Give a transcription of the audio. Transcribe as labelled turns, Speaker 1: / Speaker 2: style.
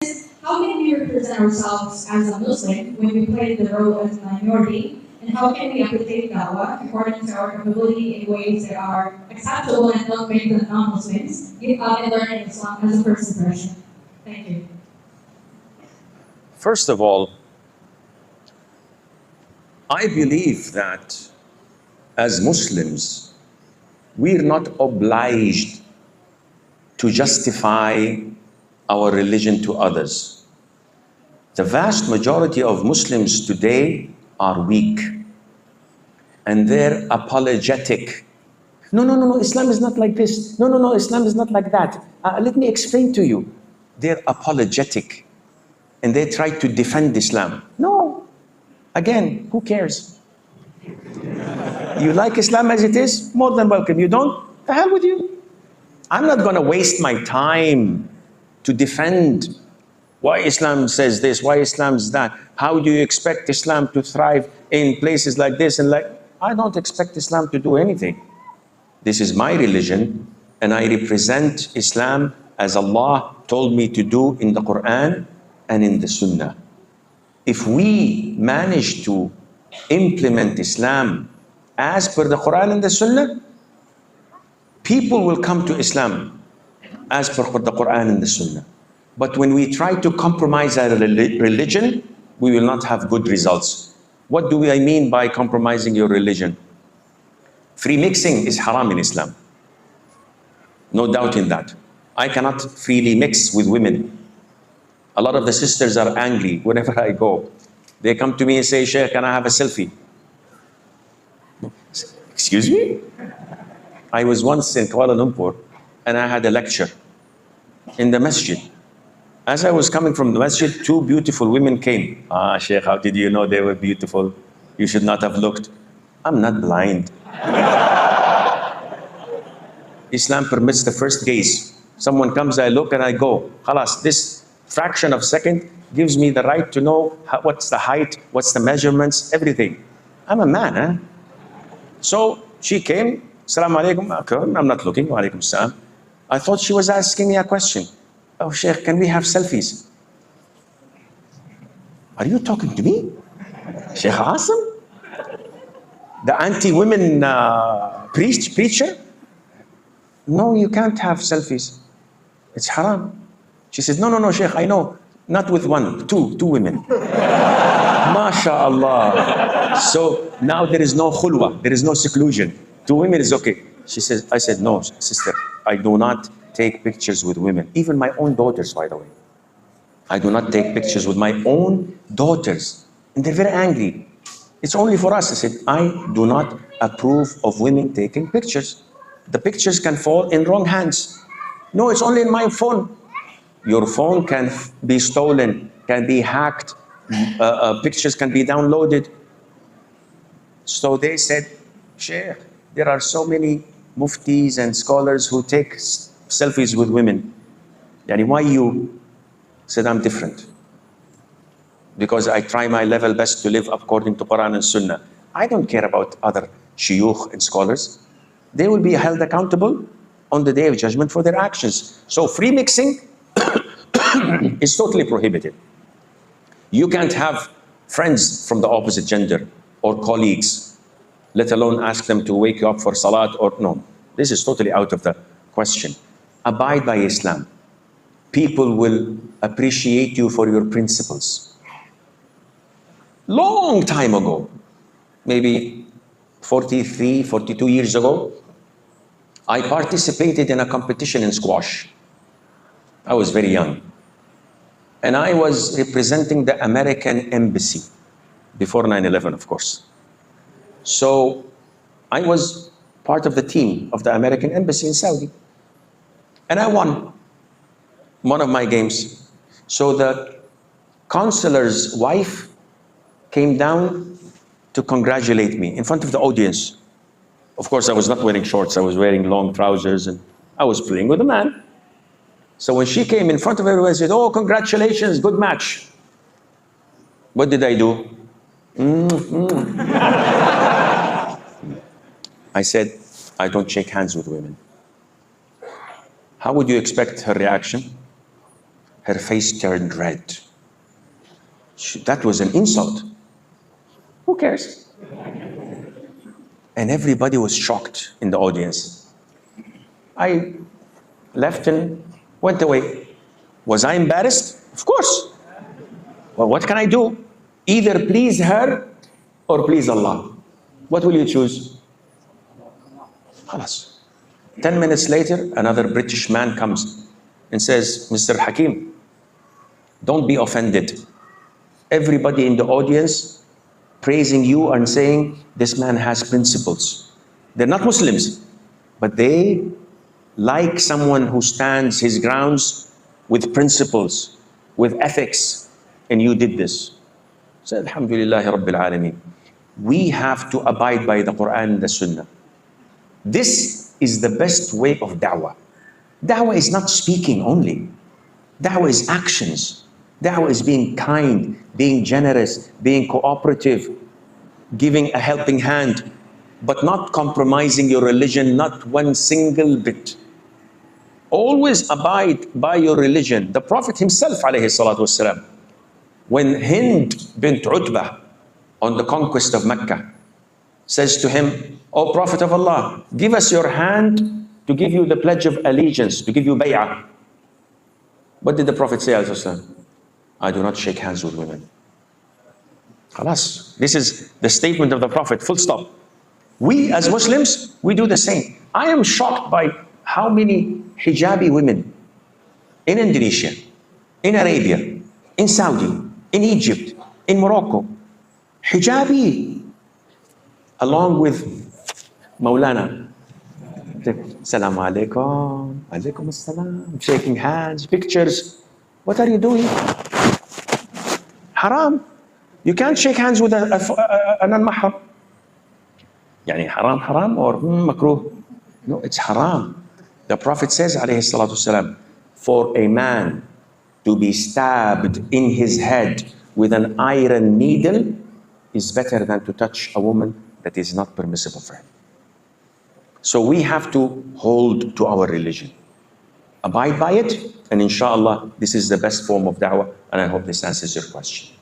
Speaker 1: How can we represent ourselves as a Muslim when we play the role as a minority? And how can we applicate dawah according to our capability in ways that are acceptable and don't make the non-Muslims give up in learning Islam as a first impression? Thank you.
Speaker 2: First of all, I believe that as Muslims, we're not obliged to justify our religion to others. The vast majority of Muslims today are weak and they're apologetic. No, Islam is not like this. No, Islam is not like that. Let me explain to you. They're apologetic and they try to defend Islam. No, again, who cares? You like Islam as it is? More than welcome. You don't? The hell with you. I'm not going to waste my time to defend why Islam says this, why Islam is that. How do you expect Islam to thrive in places like this and like? I don't expect Islam to do anything. This is my religion and I represent Islam as Allah told me to do in the Quran and in the Sunnah. If we manage to implement Islam as per the Quran and the Sunnah, people will come to Islam as per the Quran and the Sunnah. But when we try to compromise our religion, we will not have good results. What do I mean by compromising your religion? Free mixing is haram in Islam. No doubt in that. I cannot freely mix with women. A lot of the sisters are angry whenever I go. They come to me and say, Sheikh, can I have a selfie? Excuse me? I was once in Kuala Lumpur and I had a lecture in the masjid. As I was coming from the masjid, two beautiful women came. Sheikh, how did you know they were beautiful? You should not have looked. I'm not blind. Islam permits the first gaze. Someone comes, I look and I go. Khalas, this fraction of a second gives me the right to know what's the height, what's the measurements, everything. I'm a man, huh? So she came, Assalamu alaikum, I'm not looking, wa alaikum salam. I thought she was asking me a question. Oh, Sheikh, can we have selfies? Are you talking to me? Sheikh ASSIM? The anti-women preacher? No, you can't have selfies. It's haram. She says, no, Sheikh, I know. Not with one, two women. MashaAllah. So now there is no khulwa, there is no seclusion. Two women is okay. She says, I said, no, sister, I do not take pictures with women. Even my own daughters, by the way. I do not take pictures with my own daughters. And they're very angry. It's only for us. I said, I do not approve of women taking pictures. The pictures can fall in wrong hands. No, it's only in my phone. Your phone can be stolen, can be hacked, pictures can be downloaded. So they said, Sheikh, there are so many muftis and scholars who take selfies with women. Yani, why you? Said, I'm different. Because I try my level best to live according to Quran and Sunnah. I don't care about other shuyukh and scholars. They will be held accountable on the Day of Judgment for their actions. So free mixing is totally prohibited. You can't have friends from the opposite gender or colleagues, let alone ask them to wake you up for salat or no. This is totally out of the question. Abide by Islam. People will appreciate you for your principles. Long time ago, maybe 43, 42 years ago, I participated in a competition in squash. I was very young. And I was representing the American embassy, before 9/11, of course. So I was part of the team of the American embassy in Saudi. And I won one of my games. So the consular's wife came down to congratulate me in front of the audience. Of course, I was not wearing shorts. I was wearing long trousers and I was playing with a man. So when she came in front of everyone, I said, oh, congratulations, good match. What did I do? I said, I don't shake hands with women. How would you expect her reaction? Her face turned red. That was an insult. Who cares? And everybody was shocked in the audience. I left and went away. Was I embarrassed? Of course. Well, what can I do? Either please her or please Allah. What will you choose? Khalas. 10 minutes later, another British man comes and says, Mr. Hakeem, don't be offended. Everybody in the audience praising you and saying this man has principles. They're not Muslims, but they like someone who stands his grounds with principles, with ethics, and you did this. So Alhamdulillah Rabbil Alameen. We have to abide by the Quran and the Sunnah. This is the best way of da'wah. Da'wah is not speaking only. Da'wah is actions. Da'wah is being kind, being generous, being cooperative, giving a helping hand, but not compromising your religion, not one single bit. Always abide by your religion. The Prophet himself, alayhi salatu wasalam, when Hind bint Utbah on the conquest of Mecca, says to him, O Prophet of Allah, give us your hand to give you the pledge of allegiance, to give you bay'ah. What did the Prophet say, alayhi salatu? I do not shake hands with women. Khalas. This is the statement of the Prophet, full stop. We as Muslims, we do the same. I am shocked by how many hijabi women in Indonesia, in Arabia, in Saudi, in Egypt, in Morocco, hijabi, along with Maulana. Assalamu alaikum, alaikum assalam, shaking hands, pictures. What are you doing? Haram. You can't shake hands with a non-mahram. Yani haram or makruh. No, it's haram. The Prophet says, alayhi salatu wasalam, for a man to be stabbed in his head with an iron needle is better than to touch a woman that is not permissible for him. So we have to hold to our religion. Abide by it, and inshallah, this is the best form of da'wah, and I hope this answers your question.